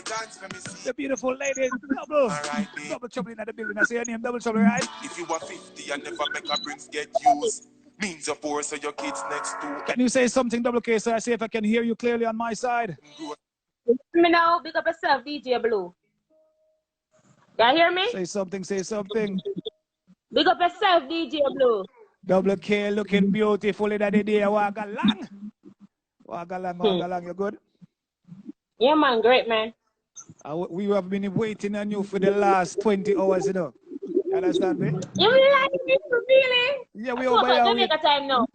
The beautiful lady, double trouble in the building. I say your name, double trouble, right? If you are 50 and never make a brings get used, means you're poor, so your kids next to. Can you say something, double K, so I see if I can hear you clearly on my side? Hear me now, big up yourself, DJBLUE. You hear me? Say something, say something. Big up yourself, DJBLUE. Double K looking beautiful in the day. Walk along. Walk along. You good? Yeah, man, great, man. We have been waiting on you for the last 20 hours, you know. You understand me? You like me, really? Yeah, we over here. Jamaica time now.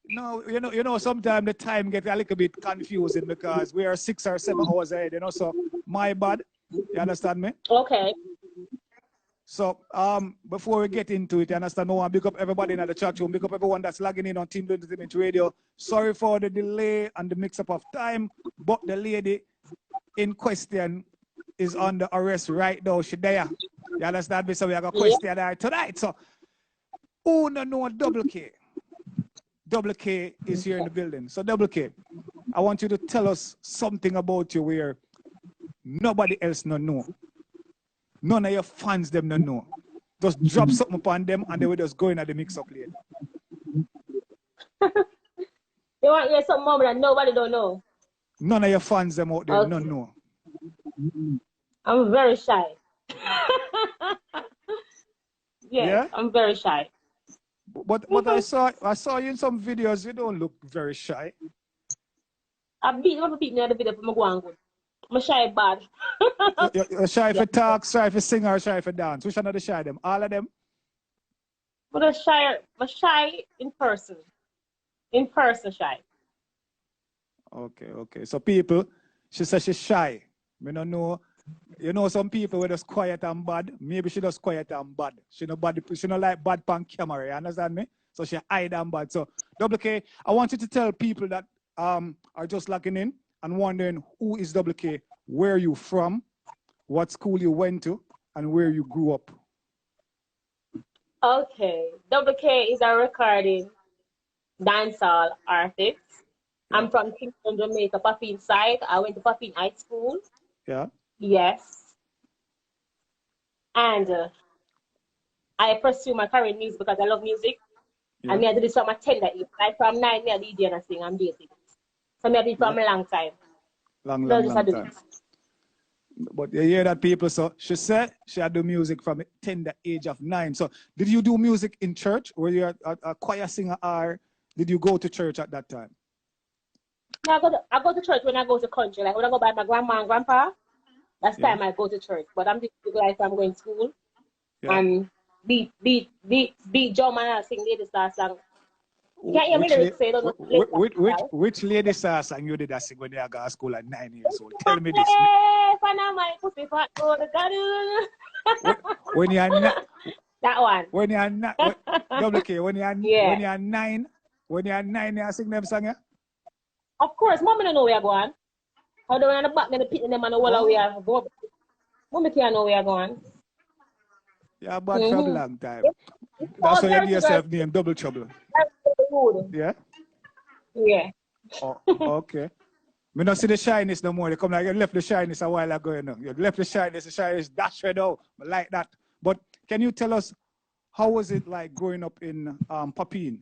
No, you know, sometimes the time gets a little bit confusing because we are 6 or 7 hours ahead, you know, so my bad. You understand me? Okay. So, before we get into it, you understand, I want to big up everybody in the chat room, big up everyone that's logging in on Team Entertainment Radio. Sorry for the delay and the mix-up of time, but the lady in question is under arrest right now. She's there. You understand me? So we have a question her tonight. So, who don't know Double K? Double K is here in the building. So, Double K, I want you to tell us something about you where nobody else don't know. None of your fans them don't know. Just drop something upon them and they will just go in at the mix-up later. You want to hear something more that nobody don't know? None of your fans them out there don't know. I'm very shy. Yeah, I'm very shy. But I saw you in some videos, you don't look very shy. I beat me on the video for my guan good. I'm shy bad. You're shy for talk, shy for sing, or shy for dance? Which one are the shy them? All of them? But I'm shy in person. In person shy. Okay. So people, she says she's shy. I don't know. You know some people were just quiet and bad. Maybe she just quiet and bad. She no like bad pan camera, you understand me? So she hide and bad. So Double K, I want you to tell people that are just logging in and wondering who is Double K, where you from, what school you went to, and where you grew up. Okay. Double K is a recording dancehall artist. I'm from Kingston, Jamaica, Papine St. I went to Papine High School. Yeah. Yes. And I pursue my career in music because I love music. Yeah. And I do this from a tender age. Like from 9, I DJ and I sing and basic. So I do it from a long time. Long time. But you hear that, people? So she said she had do music from a tender age of 9. So did you do music in church? Were you a choir singer, or did you go to church at that time? No, I go to church when I go to country. Like when I go by my grandma and grandpa, that's time I go to church. But I'm just like I'm going to school and beat drum and sing lady star song. Can't hear me lyrics say don't know. Which lady star song you did that sing when you got to school at 9 years old? Tell me this. When you're not that one. When you're not Double K, when you're 9, you sing them song, yeah? Of course, mom don't know where you're going. How do you want to back me the pit in them and the wall we are going? Mom can't know where you're going. You're bad for a long time. That's why you give yourself name Double Trouble. Yeah? Yeah. Oh, okay. Me not see the shyness no more. You come like you left the shyness a while ago, you know. You left the shyness dash right now. I like that. But can you tell us how was it like growing up in Papine?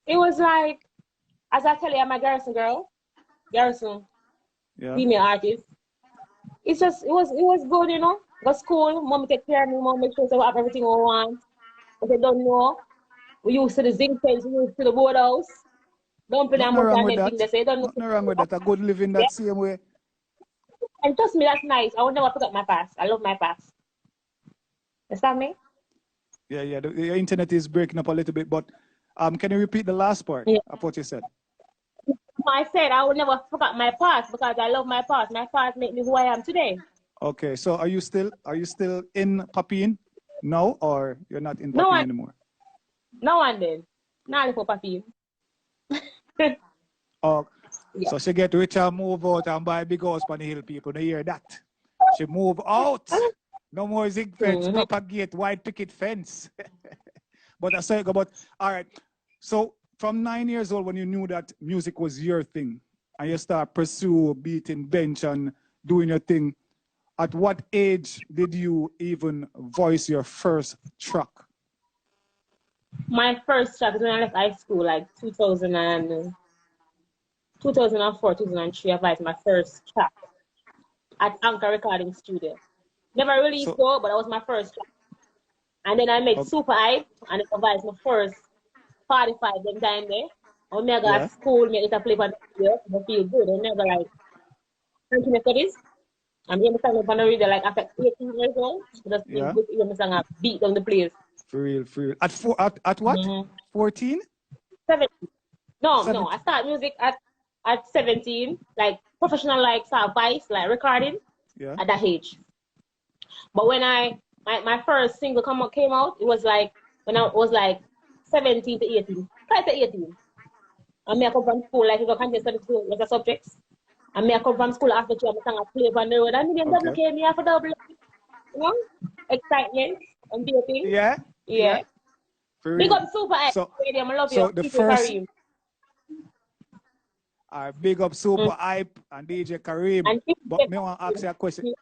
It was like, as I tell you, I'm a Garrison girl. Garrison. Yeah. Female artist. It's just it was good, you know. Go school, mom take care of me, mom make sure I have everything I want. But they don't know. We used to the zinc fence, we used to the boardhouse. Dumping and much and everything. They say don't know. Nothing wrong with that. I good living that same way. And trust me, that's nice. I will never forget my past. I love my past. Understand me? Yeah. The internet is breaking up a little bit, but can you repeat the last part of what you said? I said I will never forget my past because I love my past. My past made me who I am today. Okay, so are you still in Papine now, or you're not in Papine anymore? No one did. Not for Papine. Oh, so she get rich and move out and buy big house on the hill. People, they hear that. She move out. No more zinc fence, proper gate, white picket fence. But I say, but all right. So from 9 years old, when you knew that music was your thing, and you start pursue beating bench and doing your thing, at what age did you even voice your first track? My first track is when I left high school, like 2004, 2003. I voiced my first track at Anchor Recording Studio. Never released though, but that was my first track. And then I made Supa Hype, and I voiced my first 45 them time there. When me go at school, me get a play on the radio, I feel good. I never like, thank you for this. I'm here to stand up on the radio like after 18 years old. Just feel good when I beat down the place. For real, for real. At what? 14? 17. No, I started music at 17, like professional, like voice, like recording at that age. But when my first single came out, it was like when I was like 17 to 18, 5 to 18. And I come from school, like you go contest study school with the subjects. And I come from school after two, I play on the road. And me double K, me have a double, you know, excitement and beauty. Yeah. Big up Supa Hype. So, I love so you. the first. Big up Supa Hype and DJ Karim. But me want to ask you a question.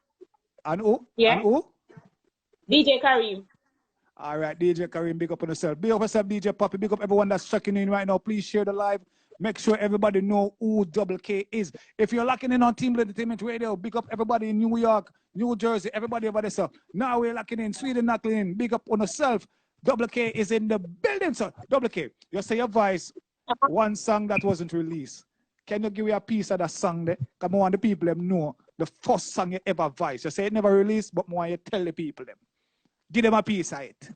And who? Yeah. And who? DJ Karim. All right, DJ Karim, big up on yourself. Big up yourself, DJ Poppy. Big up everyone that's checking in right now. Please share the live. Make sure everybody know who Double K is. If you're locking in on Team Blue Entertainment Radio, big up everybody in New York, New Jersey, everybody over there. So now we're locking in, Sweden locking in. Big up on yourself. Double K is in the building, sir. Double K, you say your voice, one song that wasn't released. Can you give me a piece of that song there? Come on, the people them know the first song you ever voiced. You say it never released, but more you tell the people them. Give them a piece of it.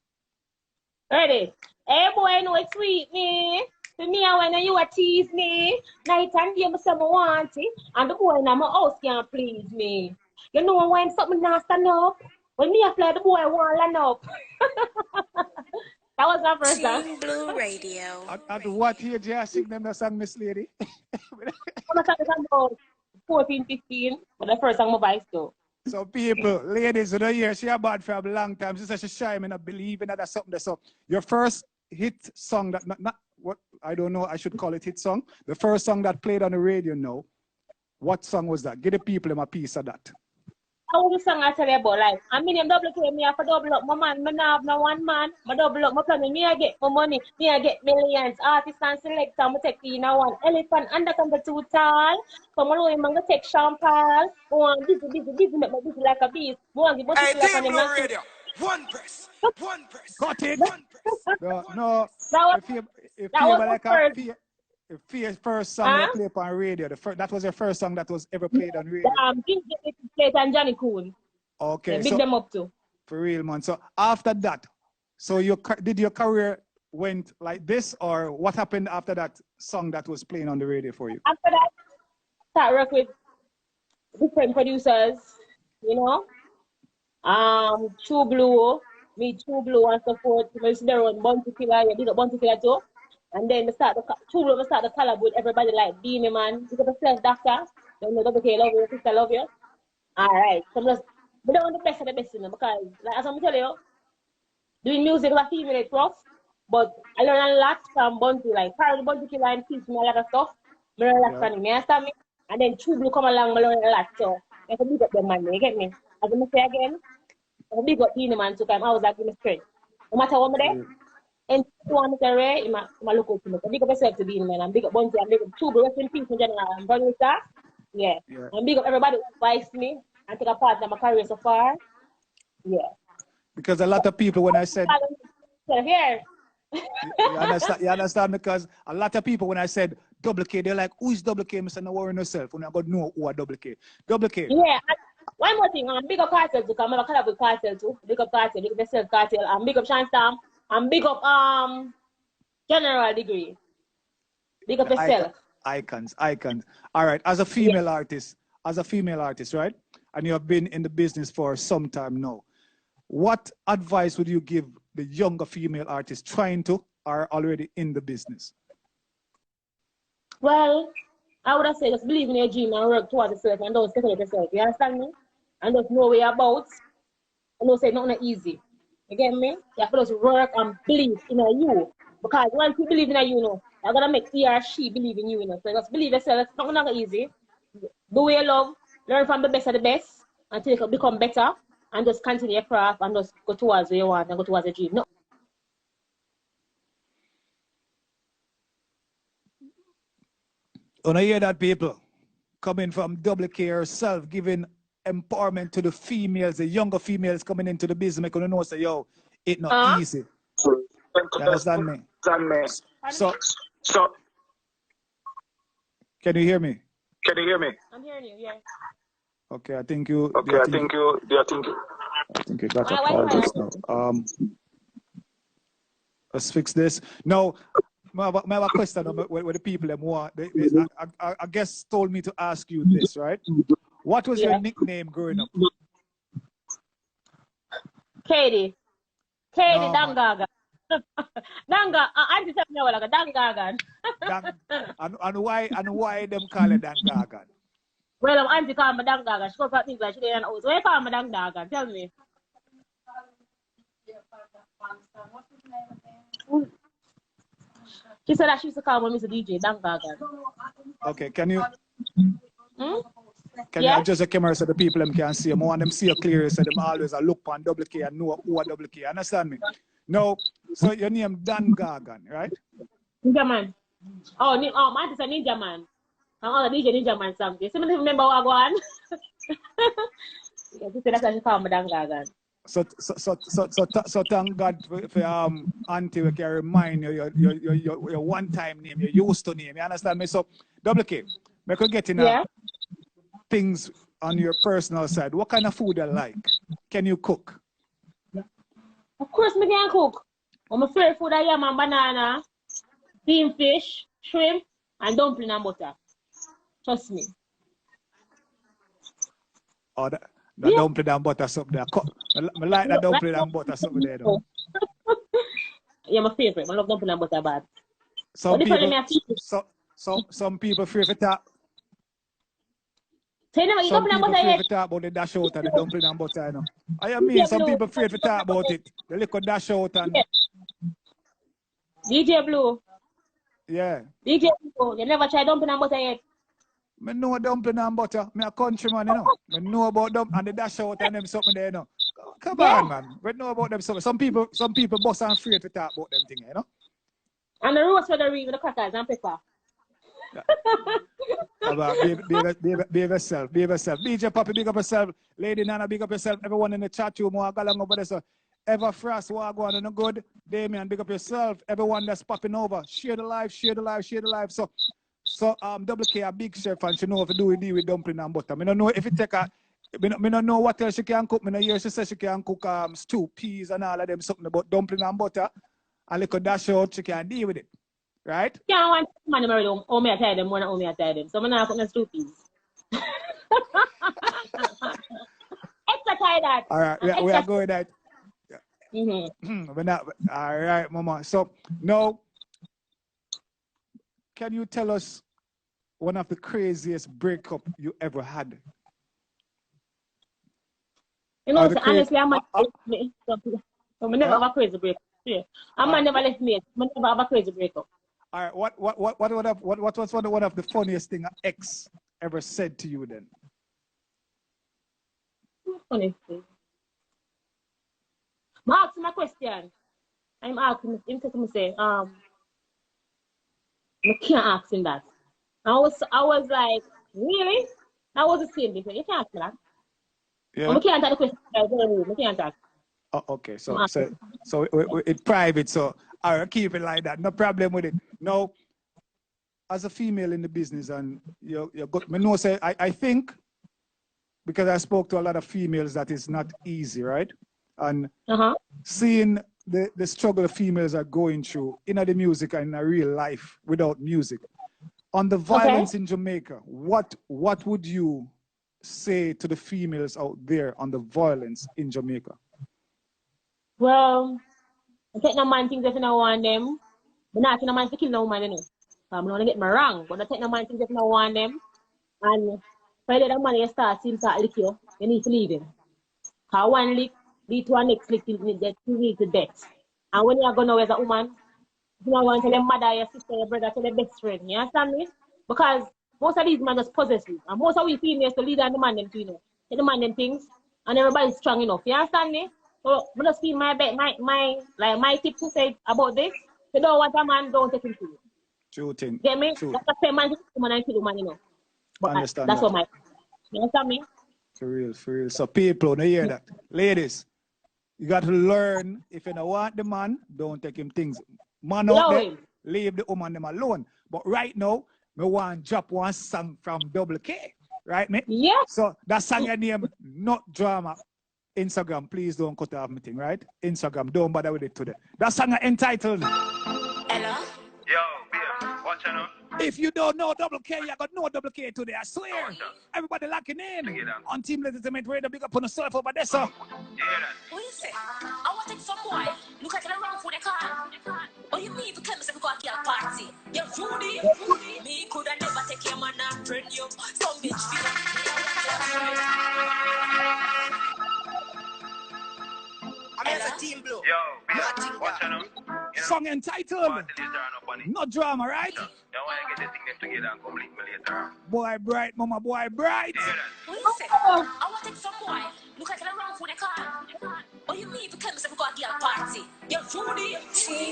Ready? Hey boy, know it's sweet me. To me, when you a tease me, night and day, I say I want it, and the boy in my house can't please me. You know when something not stand up, when me a play, the boy won't line up. That was my first song. Team Blue Radio. At what age you sing them the song, Miss Lady? I'm about 14, 15, but the first song my voice though. So people, ladies, you know here, she a bad for a long time. She said she shy, me not believe in that that's something. So your first hit song that not what I don't know, I should call it hit song. The first song that played on the radio now. What song was that? Give the people them a piece of that. How was the song I tell you about? Like, I mean, double K, me have to double up my man, me not have no one man. I double up my plan, me I get my money, me I get millions. Artists and selector, I take in one elephant, under the too tall. Come along, I'm gonna take champagne. One busy, make my busy like a beast. One give hey, like Team Blue Radio. One press. Got it. One press. No. If you were like a first song you play upon radio, that was your first song that was ever played on radio. Played on Johnny Cool. Okay. Big them up too. For real, man. So after that, so did your career went like this, or what happened after that song that was playing on the radio for you? After that, start work with different producers, you know. Jubilee, Jubilee and so forth. We see there on Bounty Killer, you did a Bounty Killer too. And then we start the collab with everybody like Beanie Man, because the Flesh Doctor, you know, Double K love you, sister love you. Alright, so we don't want the best of the best in them, because like as I'm telling you, doing music as a female is rough, but I learn a lot from Bounty, like Parallel Bounty Killer and teach me a lot of stuff. I learn a lot from him, you understand me? And then Jubilee come along, I learn a lot, so I can big up them man, you get me? As I say again, I can big up Beanie Man too, because I was like, give me strength. No matter what I'm there, and one is rare, I look up to me. I big up myself to Beanie Man, I'm big up Bounty, I'm big up Jubilee, rest in peace in general, I'm running with that. Yeah. I'm big up everybody who advised me and take a part in my career so far. Yeah. Because a lot of people, when I said... Here. you understand? Because a lot of people, when I said Double K, they're like, who is Double K? I said, no worry yourself. We're not going to know who are Double K. Double K. Yeah. One more thing, I'm big up Cartel too, because I'm a collab with Cartel too. Big up Cartel, big up yourself Cartel. I'm big up Shanstam. I'm big up General Degree. Big up yourself. Icons. All right, as a female artist, right? And you have been in the business for some time now. What advice would you give the younger female artists trying to or already in the business? Well, I would have said just believe in your dream and work towards yourself and don't speculate yourself. You understand me? And just know where you're about. And don't say nothing easy. You get me? You have to just work and believe in you. Because once you believe in you, You're gonna make he or she believe in you, you know. So just believe yourself. It's not easy. Do what you love, learn from the best of the best until you become better, and just continue your craft and just go towards where you want and go towards your dream. No. When I hear that, people coming from Double K herself, giving empowerment to the females, the younger females coming into the business, making them know, say, yo, it's not easy. You understand me? So, can you hear me? Can you hear me? I'm hearing you, yeah. Okay, I think you. Okay, I think you got a call just now. Let's fix this. No, I have a question with the people that want. I guess told me to ask you this, right? What was your nickname growing up? Katie. Katie Dangaga. Danga, auntie tell me like a Dangagan. And why them call it Dangagan? Well, auntie call me Dangagan. She goes for things like she didn't know. So why you call me Dangagan? Tell me. She said that she used to call me Mr. DJ Dangagan. Okay, can you? Can you adjust the camera so the people them can see? I want them see you clear so them always look on Double K and know who are Double K. Understand me? No, so your name Dan Gagan, right? Ninja Man. Oh, my auntie said Ninja Man. I'm all DJ Ninja Man something. Somebody remember what I go on? Yeah, she said that's why she called me Dan Gagan. So thank God for auntie we can remind you your one-time name, your used to name. You understand me? So Double K, we could get in things on your personal side. What kind of food you like? Can you cook? Of course, I can cook. My favorite food I am banana, steamed fish, shrimp, and dumpling and butter. Trust me. Oh, the dumpling and butter something there. I like that dumpling and butter something there. Though. Yeah, my favorite. I love dumpling and butter bad. Some people fear for that. Some people afraid to talk about the dash out and the dumpling and butter, you know. I mean, some people afraid to talk about it. The little dash out and... DJ Blue. Yeah. DJ Blue, you never tried dumpling and butter yet? I know dumpling and butter. I'm a countryman, you know. I know about them and the dash out and them something there, you know. Come on, man. We know about them something. Some people bust and afraid to talk about them things, you know. And the roast for the reef with the crackers and pepper. Be yourself. DJ Papi, big up yourself. Lady Nana, big up yourself. Everyone in the chat room, walk along over there. So, Ever Frost, walk on and good. Damien, big up yourself. Everyone that's popping over, share the live. So, Double K, a big chef, and she know if you do it with dumpling and butter. I don't know if you take a. I don't know what else she can cook. I don't hear she says she can cook stew, peas, and all of them something about dumpling and butter. A little dash out, she can deal with it. Right? Yeah, I want money married home. Me I tell them, one me I tell them. So I'm not putting stupid. Extra tie that. All right, we are going that. We're not. All right, Mama. So now, can you tell us one of the craziest breakup you ever had? You know, so honestly, I'm not. I never have a crazy breakup. Yeah, I'm never left me. I never have a crazy breakup. All right, what was one of the funniest thing an ex ever said to you then? Funny thing. I'm asking my question. I'm asking him to say, I can't ask him that. I was like, really? That was the same thing. You can't ask me that. Yeah. I can't answer the question. I can't ask. Oh, okay, so it's private, so all right, keep it like that. No problem with it. Now, as a female in the business, and you're good, I think, because I spoke to a lot of females, that it's not easy, right? And seeing the struggle females are going through in the music and in a real life without music. On the violence in Jamaica, what would you say to the females out there on the violence in Jamaica? Well, I take no man things if you don't want them. But not no man to kill no man, you know. I'm not gonna get me wrong, but I take no man things if you don't want them. And for the money you start seeing start lick you need to leave him. Cause one lick lead to a next lick till get to death. And when you're gonna know as a woman, You know, want to tell your mother, your sister, your brother, tell your best friend. You understand me? Because most of these men just possessive. And most of we females to lead and demand them to, you know. They demand them things. And everybody's strong enough. You understand me? So I just feel my tip to say about this. You don't want a man, don't take him to you. True thing. Get me? True. That's the same man, woman and kill woman, you know. But Understand that's that. what my, you understand me? For real, for real. So people, now hear that. Ladies, you got to learn, if you don't want the man, don't take him things. Man out there, leave the woman them alone. But right now, me want to drop one song from Double K. Right, mate? Yeah. So that song your name, Not Drama. Instagram, please don't cut off me thing, right? Instagram, don't bother with it today. That song entitled Hello? Yo, beer, watch out. If you don't know Double K, you got no Double K today, I swear. Everybody locking in on Team Legitimate Radio. Big up on the surf over there, sir. What you say? I want to take some boy. Look at it around for the car. Oh, you mean if you come and go to a party? You're Rudy. Me could have never take your man and friend you. Some bitch I'm as a Team Blue. Yo, beer, watch out. Song entitled Not Drama, right? You want to get the thing together and complete me later. Boy bright, mama boy bright. What you say? I want to take some boy. Look at it around for the car. Oh, you mean if you come and go to a party? You're Rudy.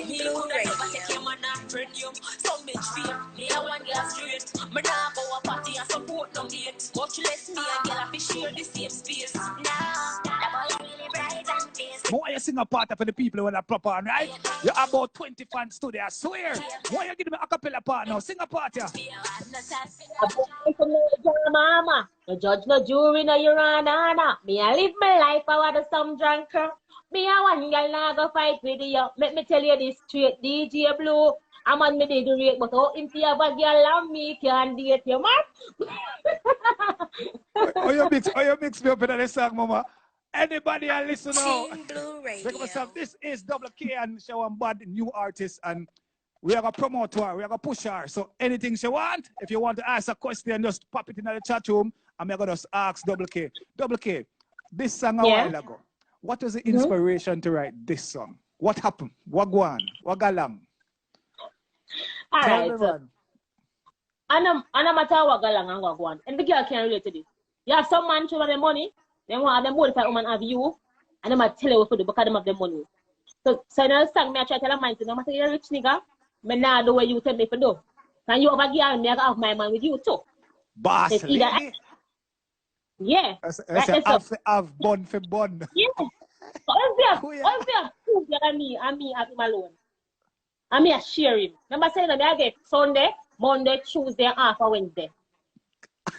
Me could have never take your man and friend you. Some bitch fear. Me I want get straight. Me nah go a party and support no date. But you let me and girl have to share the same space. Nah, that boy really bright and fierce. Why you sing a part for the people when I proper on, right? You have about 20 fans today, I swear. Why you give me a cappella part now? Sing a part here. Mama, no judge, no jury, no your honor. Me I live my life, I want some drunker. Me I one girl now go fight with you. Let me tell you this straight, DJ Blue. I'm on me degree, but out in the other girl and me can date you, man. Oh, you mix me up in the song, mama. Anybody I listen now. This is Double K and she want bad new artist and we are gonna promote her, we are gonna push her. So anything she want, if you want to ask a question, just pop it in the chat room and I'm gonna just ask Double K. Double K, this song a while ago. What was the inspiration to write this song? What happened? What go on? What got along? Alright. I no matter what go along and what go on. And the girl can relate to this. You have some man show them money. They want them both woman have you, and them tell you what to do because them have the money. So in a song, me I try to tell a man, no matter you're a rich nigga, me nah do what you tell me to do. Can you over girl me I have my man with you too? Boss lady. Yeah. I've bun for bun. Yeah. Obviously, me have him alone. And me I share him. Remember saying that I get Sunday, Monday, Tuesday, and half a Wednesday.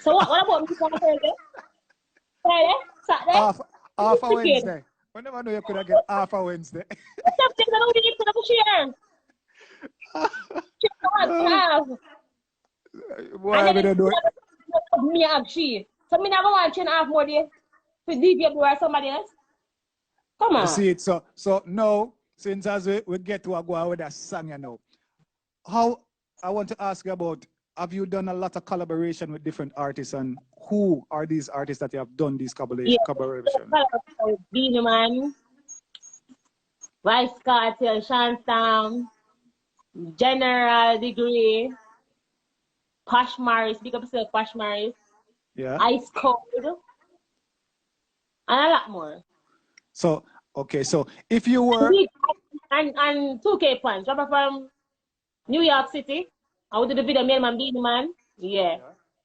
So what about me on Thursday? Friday? Saturday? Half a Wednesday. I never know you could have get half a Wednesday. Boy, I don't know. Me have she. So me never want to half more day for DJBLUE or somebody else. Come on. You see it. So now, since as we get to go with that song, you know, how I want to ask you about, have you done a lot of collaboration with different artists and who are these artists that you have done these collaborations? Beenie Man, Vice Cartel, Shanstown, General Degree, Posh Morris, big up yourself, Posh Morris. Yeah. Ice Cold, and a lot more. So, okay, so if you were... And 2K Punch, rapper from New York City. I would do the video, me and my Beenie Man. Yeah.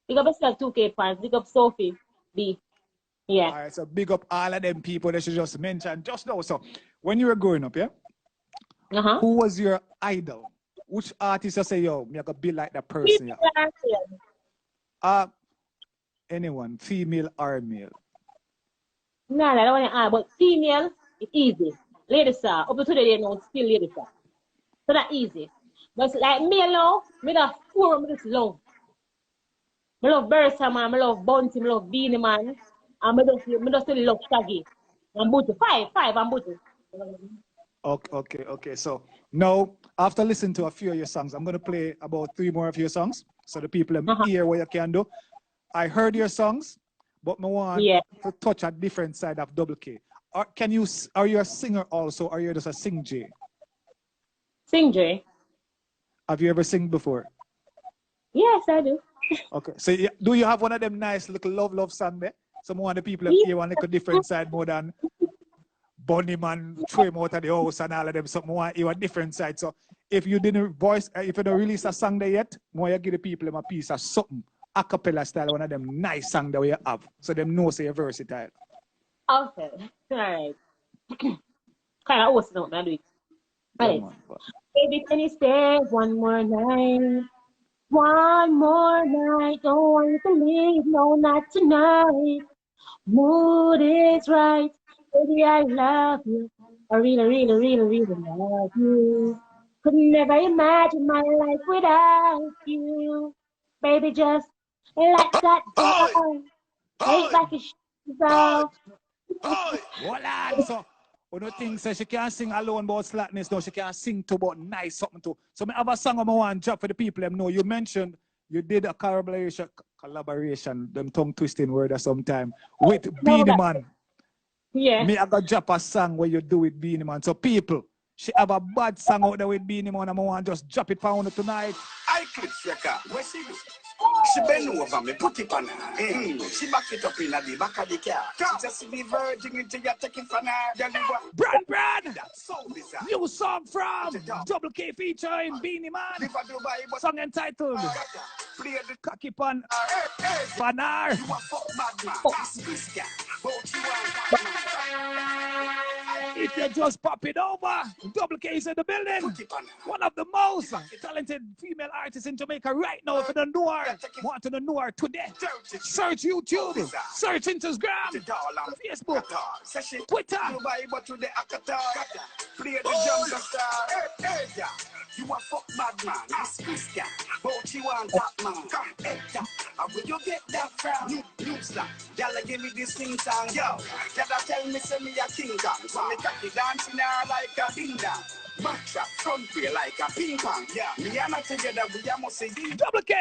Big up yourself, 2K Punch. Big up Sophie B. Yeah. All right, so big up all of them people that you just mentioned just now. So, when you were growing up, yeah? Who was your idol? Which artist you say, yo, me I could be like that person? Yeah? Anyone, female or male? No, I don't want to add, but female, it's easy. Ladies, up to today, you know, still ladies. So that's easy. But like male now, me got 4 minutes long. I love Bertha, man. I love Bounty. I love Beenie Man. And I just love Shaggy. And Booty. Five and Booty. Okay. So now, after listening to a few of your songs, I'm going to play about 3 more of your songs so the people hear what you can do. I heard your songs, but I want to touch a different side of Double K. Are you a singer also, or are you just a sing J? Sing J. Have you ever sing before? Yes, I do. Okay. So do you have one of them nice little love song there? Some one of the people have hear one little different side more than Bunny Man throw him out of the house and all of them. Some more you a different side. So if you didn't voice, if you don't release a song there yet, more you give the people them a piece of something. A cappella style, one of them nice songs that we have. So them know say you're versatile. Okay. All right. Kind of awesome, don't I do it? Right. Baby, can you stay one more night? One more night. Don't want you to leave. No, not tonight. Mood is right. Baby, I love you. I really, really, really, really love you. Could never imagine my life without you. Baby, just let that go. Take back your shoes off. Hold on. So, one of the things that she can't sing alone about slackness, no, she can sing to about nice something too. So, I have a song I want to drop for the people them know. You mentioned you did a collaboration, them tongue twisting word or sometime, with Beanie Man. Yeah. Me, I got drop a song where you do with Beanie Man. So, people, she have a bad song out there with Beanie Man, and I want to just drop it for her tonight. I clip record. Where she bend over me, put it on her. She back it up in the back of the car. She just be virgin until you take it from her. Brad! That's so bizarre. New song from Double K featuring Beanie Man. Song entitled Play the Cocky Pan Fanar. You a fuck bad man. This guy. If you just pop it over, Double K is in the building. One of the most talented female artists in Jamaica right now. If you don't know her, want to know her today, search YouTube, search Instagram, Facebook, Twitter. Play the jungle star. You a fuck bad man. This guy. But you want that man. How will you get that from? You slap. Y'all give me this thing song. Yo, y'all tell me say me a king kong. So me cocky dancing her like a ding dong. Backtrack front way like a ping pong. Yeah, me and her together we a must say Double K.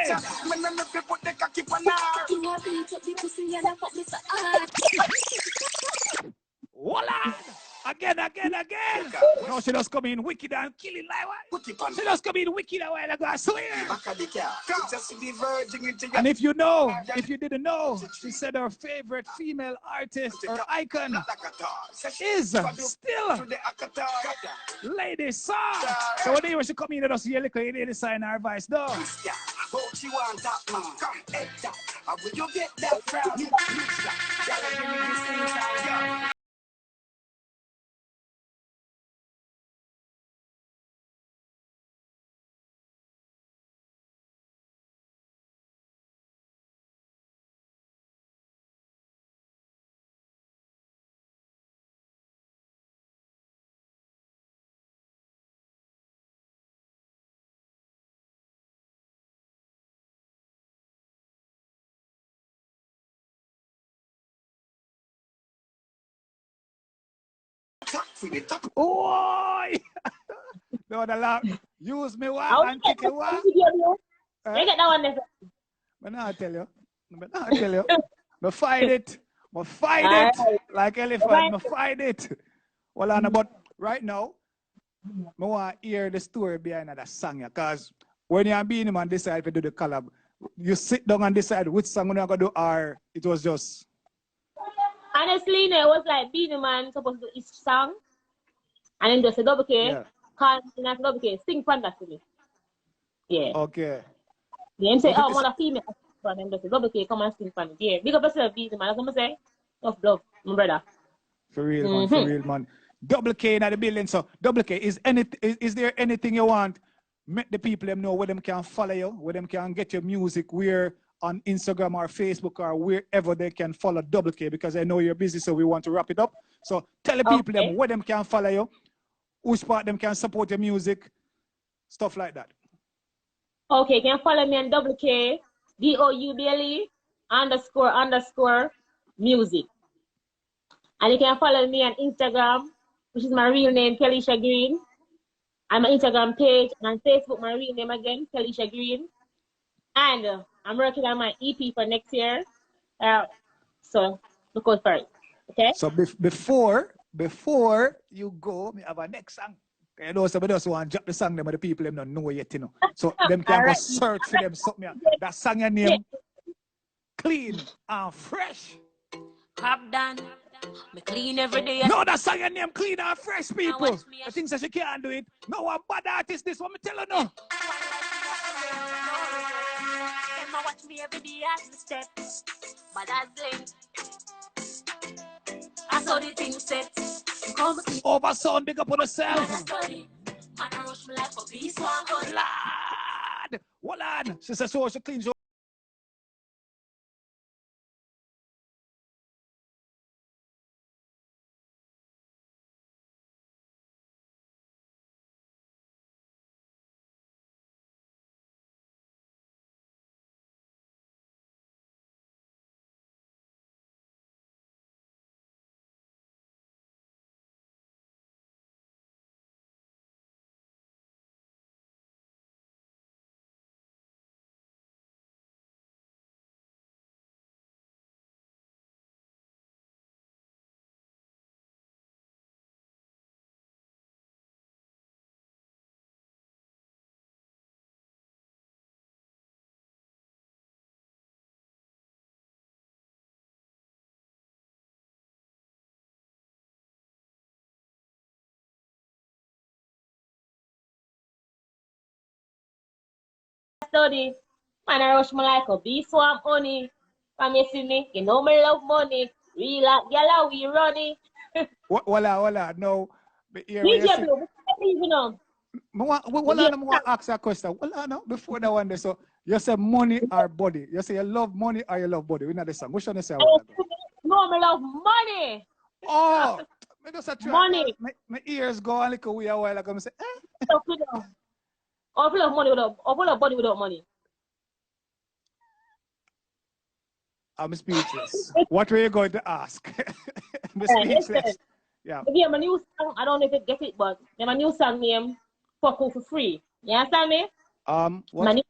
Me no me put the cocky on her. You a beat up the pussy and I fuck me so hard. Voila! Again. No, she just come in wicked and killing like what? She just come in wicked and while I go swear. And if you know, if you didn't know, she said her favorite female artist or icon is still Lady Saw. So when she come in, just hear like Lady Saw in her voice, though. She want that man. How will you get that from? You gotta give me this thing. Oh, no, the laugh. Use me one and kick it one. You get that one there. But now I tell you. I fight it. Like elephant. I fight it. Well, Anna, but right now, I want to hear the story behind that song. Because when you're being him and decide to do the collab, you sit down and decide which song you're going to do, or it was just. Honestly, no, it was like Beanie Man supposed to do his song, and then just a Double K, not Double K, sing fantastically. Yeah. Okay. Then say, oh, I'm on a female, and then just a Double K, come and sing fantastically. Yeah. Big up yourself, Beanie Man. That's what I'm saying. Tough love, my brother. For real, man. Double K in the building. So, Double K, is there anything you want? Make the people them know where them can follow you, where them can get your music, where on Instagram or Facebook or wherever they can follow Double K, because I know you're busy, so we want to wrap it up. So tell the people them where them can follow you, which part them can support your music, stuff like that. Okay, you can follow me on Double K, DOUBLE __ music. And you can follow me on Instagram, which is my real name, Kelisha Green. And my Instagram page, and on Facebook, my real name again, Kelisha Green. And I'm working on my EP for next year. So look out for it. Okay? So before you go, we have a next song. You know, somebody just want to drop the song them, but the people them don't know yet, you know. So them can go search for them something. That song your name clean and fresh. Crap done. Me clean every day. No, that song your name clean and fresh, people. The things that she can't do it. No one bad artist this one me tell you no. Watch me every day as me step. But that's I saw the thing set. Over sound, big up on yourself. Lad! What lad? She says so she cleans your study. Man, I rush my like a bee swamp honey. From you see me, you know me love money. Real like yellow, we running. Voila. No. DJBLUE, you know. I want to ask a question. Well, no, before that one, so you say money or body. You say you love money or you love body. We know the song. Which one you say? No, I love money. Oh, I just try. Money. My ears go a little way a while ago. I say, eh? I love money without. I love body without money. I'm speechless. What were you going to ask? I'm speechless. Yeah. Yeah, my new song. I don't know if you get it, but my new song name "Fuck You for Free." You understand me? What?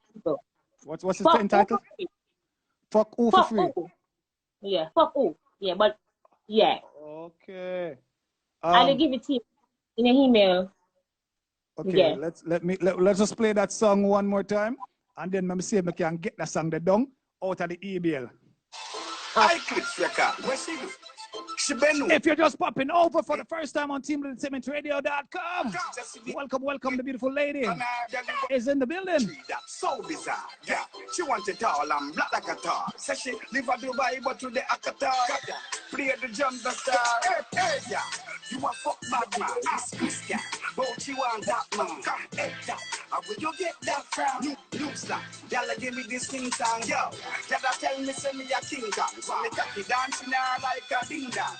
What's the entitled? Fuck you for free. Yeah, fuck you. Yeah, but yeah. Okay. I'll give it to you in an email. Okay. Yeah. Let's just play that song one more time, and then let me see if we can get that song down out of the email. I click record. Where she do? If you're just popping over for the first time on TeamLentertainmentRadio.com, welcome, the beautiful lady is in the building. That's so bizarre. Yeah, she wanted tall and black like a tar. Says she live at Dubai, but to the Akatar. Play the jungle star. Hey, yeah. You a fuck bad man, ask Christian. But you want that man. Hey, yeah. How will you get that from? New song. Y'all give me this king song, yo. Y'all tell me send me a king song. So me got the dancing her like a ding dong.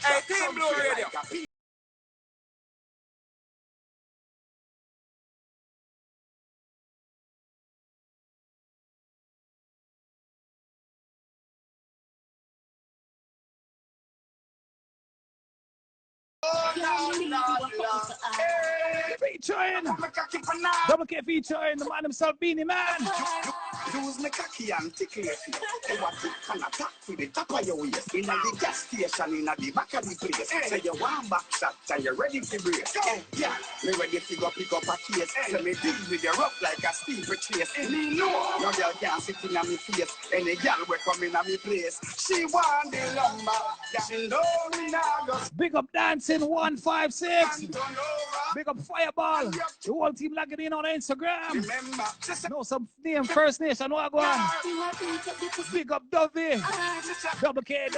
Hey, Team Blue Radio. Featuring Double K featuring the man himself, Beanie Man. Use my cocky and tickle your face. They want to can attack to the top of your waist. In the gas station, in the back of the place. Say you want back shot and you're ready to brace. Yeah, me ready to go pick up a case. So me deal with your rough like a steeple chase. Me know no girl can't sit in my face. Any girl will come in my place. She want the number. Yeah, she know me now. Big up Dancing 156. Big up Fireball. The whole team logging in on Instagram. Remember, know some name First Nation. What go on? Big up Dovey. Double K.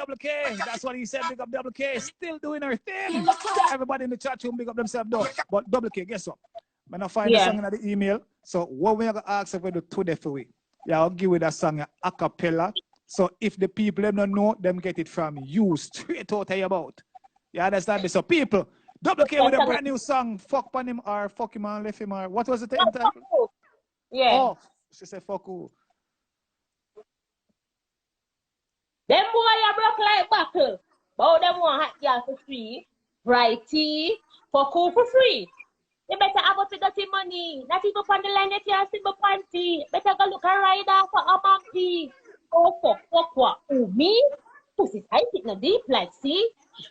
That's what he said. Big up Double K. Still doing her thing. Everybody in the chat room big up themselves though. But Double K, guess what? I'm gonna find the song in the email. So what we're gonna ask if we do today for we. Yeah, I'll give you that song a cappella. So if the people don't know, them get it from you straight out of your mouth. You understand me? So people, Double K with a brand new song, Fuck on him or Fuck him and Left him or what was the title? Yeah. Oh, she said fuck you. Them boy are broke like buckle. But them want hot girl for free. Righty, fuck you for free. You better have up to dirty money. Not even on the line that you see my panty. Better go look a rider for a monkey. Oh fuck what? Who me? Pussy tight it no deep like see.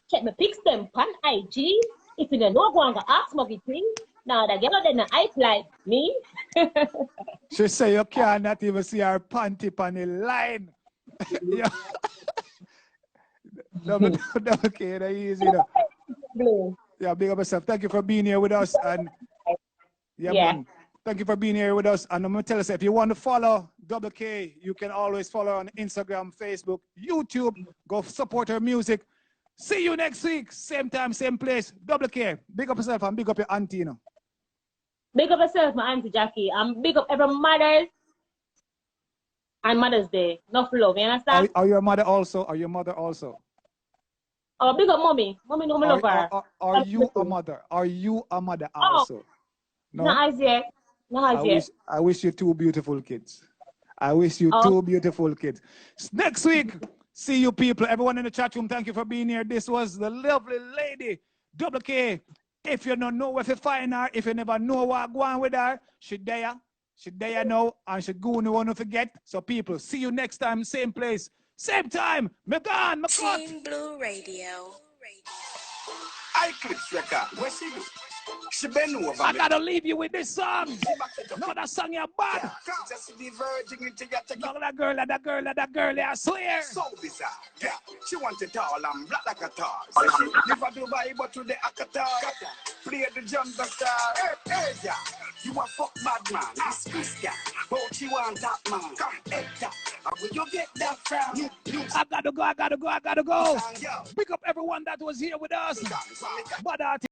Check my pics them pan IG. If you don't know, go and ask me thing. Now the girl then I like me. She say you cannot even see her panty on the line. Yeah. Double K, that easy. Blue. Yeah, big up yourself. Thank you for being here with us. And yeah, man. Thank you for being here with us. And I'm going to tell us, if you want to follow Double K, you can always follow her on Instagram, Facebook, YouTube. Go support her music. See you next week. Same time, same place. Double K. Big up yourself and big up your auntie, you know. Big up yourself, my auntie Jackie. And big up every mother and Mother's Day. Enough love, you understand? Are you a mother also? Are you a mother also? Oh, big up mommy. Mommy no me love her. Are you a mother? Are you a mother also? No, not as yet. Not as yet. I wish you two beautiful kids. I wish you two beautiful kids. Next week, see you people. Everyone in the chat room, thank you for being here. This was the lovely lady, Double K. If you don't know where to find her, if you never know what go on with her, she there. She there now, and she go no one to forget. So people, see you next time, same place, same time. Me gone, me cut. Team Blue Radio. I clip record. Where she do? She been over. I gotta leave you with this song. No, that song you're bad. Just be virgin into your ticket. No, that girl, I swear. So bizarre. Yeah, she want it all and black like a tar. So she live a Dubai but to the Akatar. Play the jumper star. Hey, yeah. You a fuck bad man. This Christian. But she want that man. Hey, yeah. Where you get that from? I gotta go. Pick up everyone that was here with us. But